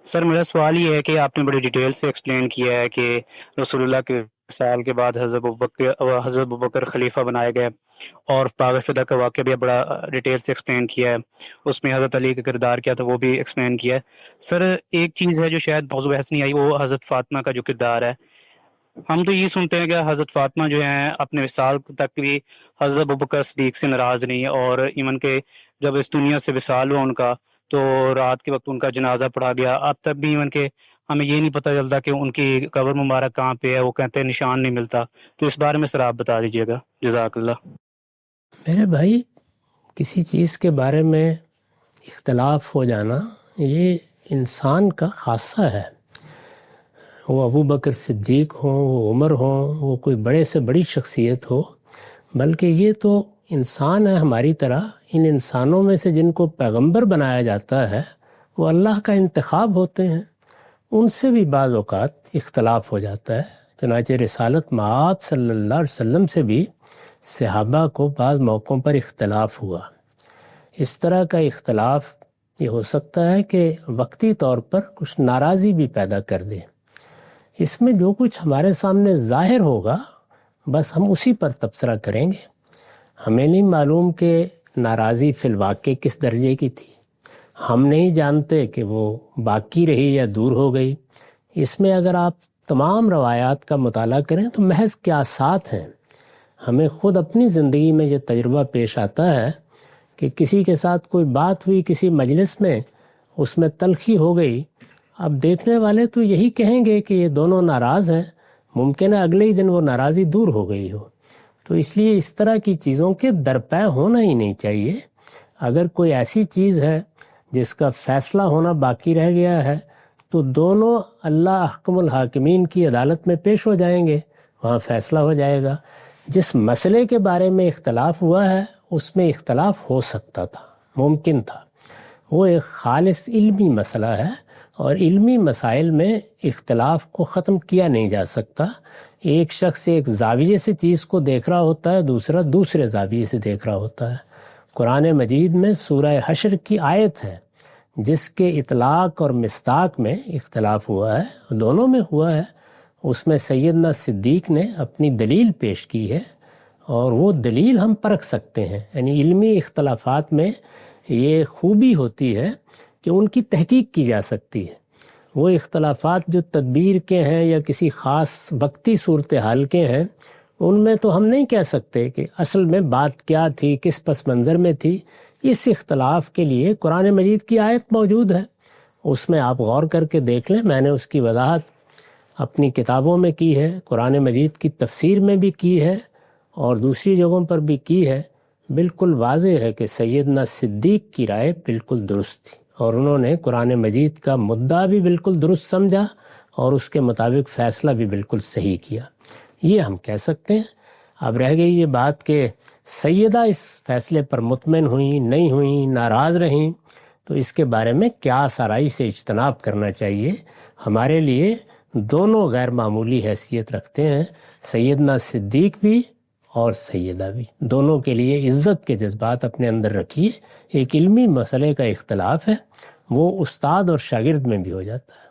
سر میرا سوال یہ ہے کہ آپ نے بڑی ڈیٹیل سے ایکسپلین کیا ہے کہ رسول اللہ کے سال کے بعد حضرت ابوبکر خلیفہ بنائے گئے، اور پاک فدا کا واقعہ بھی بڑا ڈیٹیل سے ایکسپلین کیا ہے، اس میں حضرت علی کا کردار کیا تھا وہ بھی ایکسپلین کیا ہے۔ سر ایک چیز ہے جو شاید موضوع بحث نہیں آئی، وہ حضرت فاطمہ کا جو کردار ہے۔ ہم تو یہ سنتے ہیں کہ حضرت فاطمہ جو ہیں اپنے وصال تک بھی حضرت ابوبکر صدیق سے ناراض نہیں، اور ایون کہ جب اس دنیا سے وصال ہوا ان کا تو رات کے وقت ان کا جنازہ پڑھا گیا، اب تک بھی ایون کہ ہمیں یہ نہیں پتہ چلتا کہ ان کی قبر مبارک کہاں پہ ہے، وہ کہتے ہیں نشان نہیں ملتا۔ تو اس بارے میں سر آپ بتا دیجیے گا، جزاک اللہ۔ میرے بھائی، کسی چیز کے بارے میں اختلاف ہو جانا یہ انسان کا خاصہ ہے، وہ ابو بکر صدیق ہوں، وہ عمر ہوں، وہ کوئی بڑے سے بڑی شخصیت ہو، بلکہ یہ تو انسان ہے ہماری طرح۔ ان انسانوں میں سے جن کو پیغمبر بنایا جاتا ہے وہ اللہ کا انتخاب ہوتے ہیں، ان سے بھی بعض اوقات اختلاف ہو جاتا ہے۔ چنانچہ رسالت مآب صلی اللہ علیہ وسلم سے بھی صحابہ کو بعض موقعوں پر اختلاف ہوا۔ اس طرح کا اختلاف یہ ہو سکتا ہے کہ وقتی طور پر کچھ ناراضی بھی پیدا کر دے۔ اس میں جو کچھ ہمارے سامنے ظاہر ہوگا بس ہم اسی پر تبصرہ کریں گے۔ ہمیں نہیں معلوم کہ ناراضی فی الواقع کس درجے کی تھی، ہم نہیں جانتے کہ وہ باقی رہی یا دور ہو گئی۔ اس میں اگر آپ تمام روایات کا مطالعہ کریں تو محض قیاسات ہیں۔ ہمیں خود اپنی زندگی میں یہ تجربہ پیش آتا ہے کہ کسی کے ساتھ کوئی بات ہوئی کسی مجلس میں، اس میں تلخی ہو گئی، اب دیکھنے والے تو یہی کہیں گے کہ یہ دونوں ناراض ہیں، ممکن ہے اگلے ہی دن وہ ناراضی دور ہو گئی ہو۔ تو اس لیے اس طرح کی چیزوں کے درپے ہونا ہی نہیں چاہیے۔ اگر کوئی ایسی چیز ہے جس کا فیصلہ ہونا باقی رہ گیا ہے تو دونوں اللہ احکم الحاکمین کی عدالت میں پیش ہو جائیں گے، وہاں فیصلہ ہو جائے گا۔ جس مسئلے کے بارے میں اختلاف ہوا ہے اس میں اختلاف ہو سکتا تھا، ممکن تھا، وہ ایک خالص علمی مسئلہ ہے، اور علمی مسائل میں اختلاف کو ختم کیا نہیں جا سکتا۔ ایک شخص ایک زاویے سے چیز کو دیکھ رہا ہوتا ہے، دوسرا دوسرے زاویے سے دیکھ رہا ہوتا ہے۔ قرآن مجید میں سورہ حشر کی آیت ہے جس کے اطلاق اور مصداق میں اختلاف ہوا ہے، دونوں میں ہوا ہے۔ اس میں سیدنا صدیق نے اپنی دلیل پیش کی ہے، اور وہ دلیل ہم پرکھ سکتے ہیں۔ یعنی علمی اختلافات میں یہ خوبی ہوتی ہے کہ ان کی تحقیق کی جا سکتی ہے۔ وہ اختلافات جو تدبیر کے ہیں یا کسی خاص وقتی صورتحال کے ہیں، ان میں تو ہم نہیں کہہ سکتے کہ اصل میں بات کیا تھی، کس پس منظر میں تھی۔ اس اختلاف کے لیے قرآن مجید کی آیت موجود ہے، اس میں آپ غور کر کے دیکھ لیں۔ میں نے اس کی وضاحت اپنی کتابوں میں کی ہے، قرآن مجید کی تفسیر میں بھی کی ہے، اور دوسری جگہوں پر بھی کی ہے۔ بالکل واضح ہے کہ سیدنا صدیق کی رائے بالکل درست تھی، اور انہوں نے قرآن مجید کا مدعا بھی بالکل درست سمجھا اور اس کے مطابق فیصلہ بھی بالکل صحیح کیا، یہ ہم کہہ سکتے ہیں۔ اب رہ گئی یہ بات کہ سیدہ اس فیصلے پر مطمئن ہوئیں، نہیں ہوئیں، ناراض رہیں، تو اس کے بارے میں قیاس آرائی سے اجتناب کرنا چاہیے۔ ہمارے لیے دونوں غیر معمولی حیثیت رکھتے ہیں، سیدنا صدیق بھی اور سیدہ بھی۔ دونوں کے لیے عزت کے جذبات اپنے اندر رکھیے۔ ایک علمی مسئلے کا اختلاف ہے، وہ استاد اور شاگرد میں بھی ہو جاتا ہے۔